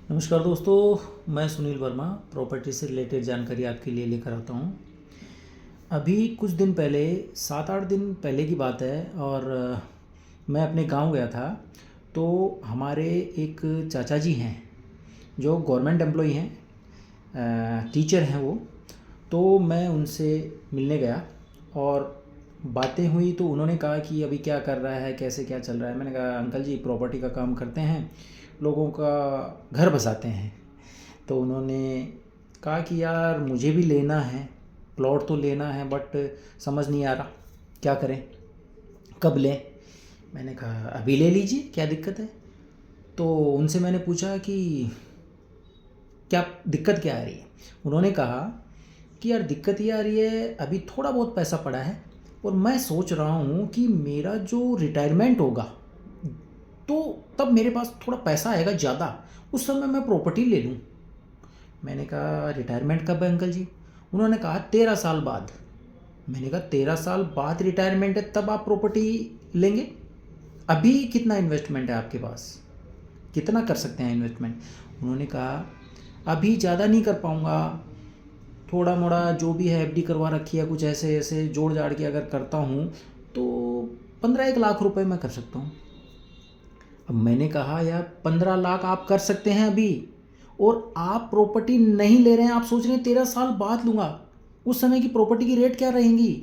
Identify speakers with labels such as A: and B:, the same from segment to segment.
A: नमस्कार दोस्तों, मैं सुनील वर्मा प्रॉपर्टी से रिलेटेड जानकारी आपके लिए लेकर आता हूँ। अभी कुछ दिन पहले 7-8 दिन पहले की बात है और मैं अपने गांव गया था। तो हमारे एक चाचा जी हैं जो गवर्नमेंट एम्प्लॉई हैं, टीचर हैं वो। तो मैं उनसे मिलने गया और बातें हुई तो उन्होंने कहा कि अभी क्या कर रहा है, कैसे क्या चल रहा है। मैंने कहा अंकल जी प्रॉपर्टी का काम करते हैं, लोगों का घर बसाते हैं। तो उन्होंने कहा कि यार मुझे भी लेना है, प्लॉट तो लेना है बट समझ नहीं आ रहा क्या करें, कब लें। मैंने कहा अभी ले लीजिए, क्या दिक्कत है। तो उनसे मैंने पूछा कि क्या दिक्कत क्या आ रही है। उन्होंने कहा कि यार दिक्कत ये आ रही है, अभी थोड़ा बहुत पैसा पड़ा है और मैं सोच रहा हूँ कि मेरा जो रिटायरमेंट होगा तो तब मेरे पास थोड़ा पैसा आएगा ज़्यादा, उस समय मैं प्रॉपर्टी ले लूँ। मैंने कहा रिटायरमेंट कब है अंकल जी। उन्होंने कहा 13 साल बाद। मैंने कहा 13 साल बाद रिटायरमेंट है तब आप प्रॉपर्टी लेंगे, अभी कितना इन्वेस्टमेंट है आपके पास, कितना कर सकते हैं इन्वेस्टमेंट। उन्होंने कहा अभी ज़्यादा नहीं कर पाऊँगा, थोड़ा मोड़ा जो भी है एफडी करवा रखी है, कुछ ऐसे ऐसे जोड़ जाड़ के अगर करता हूँ तो 15-1 लाख रुपए मैं कर सकता हूँ। अब मैंने कहा यार 15 लाख आप कर सकते हैं अभी, और आप प्रॉपर्टी नहीं ले रहे हैं, आप सोच रहे हैं 13 साल बाद लूँगा। उस समय की प्रॉपर्टी की रेट क्या रहेंगी?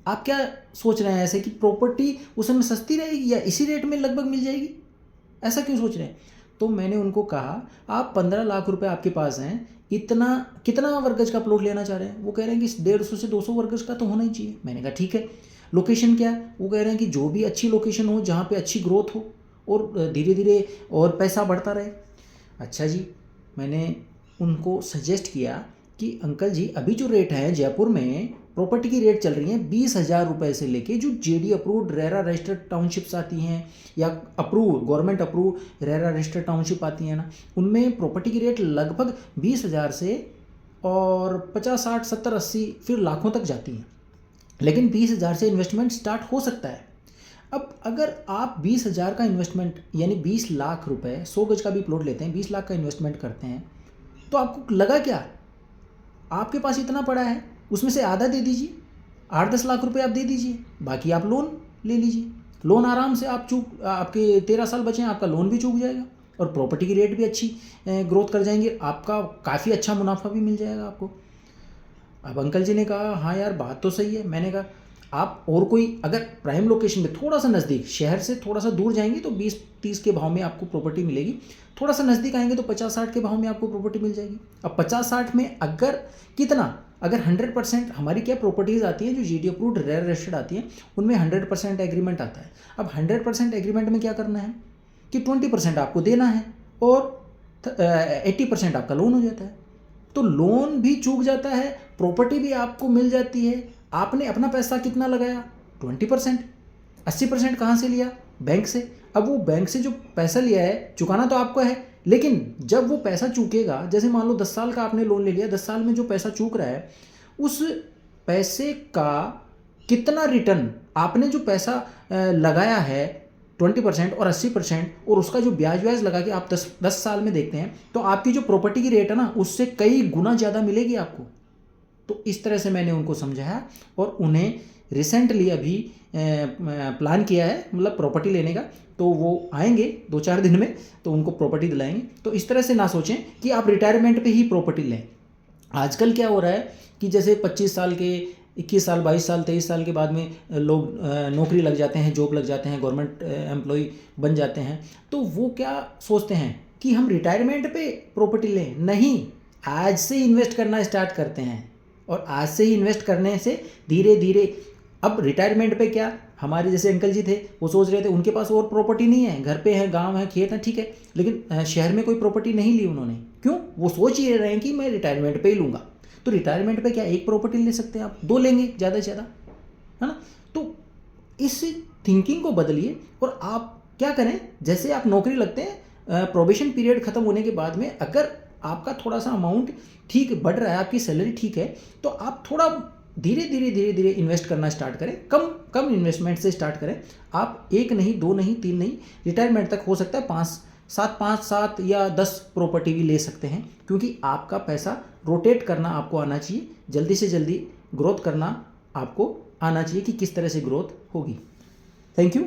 A: आप क्या सोच रहे हैं ऐसे कि प्रॉपर्टी उस समय सस्ती रहेगी या इसी रेट में लगभग मिल जाएगी? ऐसा क्यों सोच रहे हैं? तो मैंने उनको कहा आप 15 लाख रुपए आपके पास हैं, इतना कितना वर्गज का प्लॉट लेना चाह रहे हैं? वो कह रहे हैं कि 150 से 200 वर्गज का तो होना ही चाहिए। मैंने कहा ठीक है। लोकेशन क्या है? वो कह रहे हैं कि जो भी अच्छी लोकेशन हो, जहाँ पे अच्छी ग्रोथ हो और धीरे धीरे और पैसा बढ़ता रहे। अच्छा जी, मैंने उनको सजेस्ट किया कि अंकल जी अभी जो रेट है जयपुर में प्रॉपर्टी की रेट चल रही है 20,000 रुपये से लेके, जो JD approved RERA registered townships आती हैं या approve government approve RERA registered township आती हैं ना, उनमें प्रॉपर्टी की रेट लगभग 20,000 से और 50, 60, 70, 80 फिर लाखों तक जाती हैं। लेकिन 20,000 से इन्वेस्टमेंट स्टार्ट हो सकता है। अब अगर आप 20,000 का इन्वेस्टमेंट यानी 20 लाख रुपए, 100 गज का भी प्लॉट लेते हैं, 20 लाख का इन्वेस्टमेंट करते हैं, तो आपको लगा क्या? आपके पास इतना पड़ा है, उसमें से आधा दे दीजिए, 8-10 लाख रुपए आप दे दीजिए, बाकी आप लोन ले लीजिए। लोन आराम से आप आपके 13 साल बचे हैं, आपका लोन भी चूक जाएगा और प्रॉपर्टी की रेट भी अच्छी ग्रोथ कर जाएंगे, आपका काफ़ी अच्छा मुनाफा भी मिल जाएगा आपको। अब अंकल जी ने कहा हाँ यार बात तो सही है। मैंने कहा आप और कोई अगर प्राइम लोकेशन में थोड़ा सा नज़दीक, शहर से थोड़ा सा दूर जाएंगे तो 20-30 के भाव में आपको प्रॉपर्टी मिलेगी, थोड़ा सा नज़दीक आएंगे तो 50-60 के भाव में आपको प्रॉपर्टी मिल जाएगी। अब 50-60 में अगर कितना, अगर 100% हमारी क्या प्रॉपर्टीज़ आती हैं जो जीडी अप्रूव्ड रेयर रजिस्टर्ड आती हैं, उनमें 100% एग्रीमेंट आता है। अब 100% एग्रीमेंट में क्या करना है कि 20% आपको देना है और 80% आपका लोन हो जाता है। तो लोन भी चूक जाता है, प्रॉपर्टी भी आपको मिल जाती है। आपने अपना पैसा कितना लगाया? 20%। 80% कहाँ से लिया? बैंक से। अब वो बैंक से जो पैसा लिया है चुकाना तो आपको है, लेकिन जब वो पैसा चूकेगा, जैसे मान लो 10 साल का आपने लोन ले लिया, 10 साल में जो पैसा चूक रहा है उस पैसे का कितना रिटर्न आपने जो पैसा लगाया है 20% और 80% और उसका जो ब्याज व्याज लगा के आप 10 साल में देखते हैं तो आपकी जो प्रॉपर्टी की रेट है ना उससे कई गुना ज़्यादा मिलेगी आपको। तो इस तरह से मैंने उनको समझाया और उन्हें रिसेंटली अभी प्लान किया है मतलब प्रॉपर्टी लेने का, तो वो आएंगे 2-4 दिन में तो उनको प्रॉपर्टी दिलाएंगे। तो इस तरह से ना सोचें कि आप रिटायरमेंट पे ही प्रॉपर्टी लें। आजकल क्या हो रहा है कि जैसे 25 साल के, 21 साल, 22 साल, 23 साल के बाद में लोग नौकरी लग जाते हैं, जॉब लग जाते हैं, गवर्नमेंट एम्प्लॉय बन जाते हैं। तो वो क्या सोचते हैं कि हम रिटायरमेंट पे प्रॉपर्टी लें। नहीं, आज से इन्वेस्ट करना स्टार्ट करते हैं और आज से ही इन्वेस्ट करने से धीरे धीरे, अब रिटायरमेंट पे क्या, हमारे जैसे अंकल जी थे वो सोच रहे थे उनके पास और प्रॉपर्टी नहीं है, घर पे है, गांव है, खेत है, ठीक है, लेकिन शहर में कोई प्रॉपर्टी नहीं ली उन्होंने। क्यों? वो सोच ही रहे हैं कि मैं रिटायरमेंट पे ही लूँगा। तो रिटायरमेंट पे क्या एक प्रॉपर्टी ले सकते हैं आप, 2 लेंगे ज़्यादा से ज़्यादा, है ना। तो इस थिंकिंग को बदलिए और आप क्या करें, जैसे आप नौकरी लगते हैं, प्रोबेशन पीरियड ख़त्म होने के बाद में अगर आपका थोड़ा सा अमाउंट ठीक बढ़ रहा है, आपकी सैलरी ठीक है, तो आप थोड़ा धीरे धीरे इन्वेस्ट करना स्टार्ट करें। कम कम इन्वेस्टमेंट से स्टार्ट करें। आप 1 नहीं, 2 नहीं, 3 नहीं, रिटायरमेंट तक हो सकता है 5 सात पाँच सात या 10 प्रॉपर्टी भी ले सकते हैं, क्योंकि आपका पैसा रोटेट करना आपको आना चाहिए, जल्दी से जल्दी ग्रोथ करना आपको आना चाहिए कि किस तरह से ग्रोथ होगी। Thank you.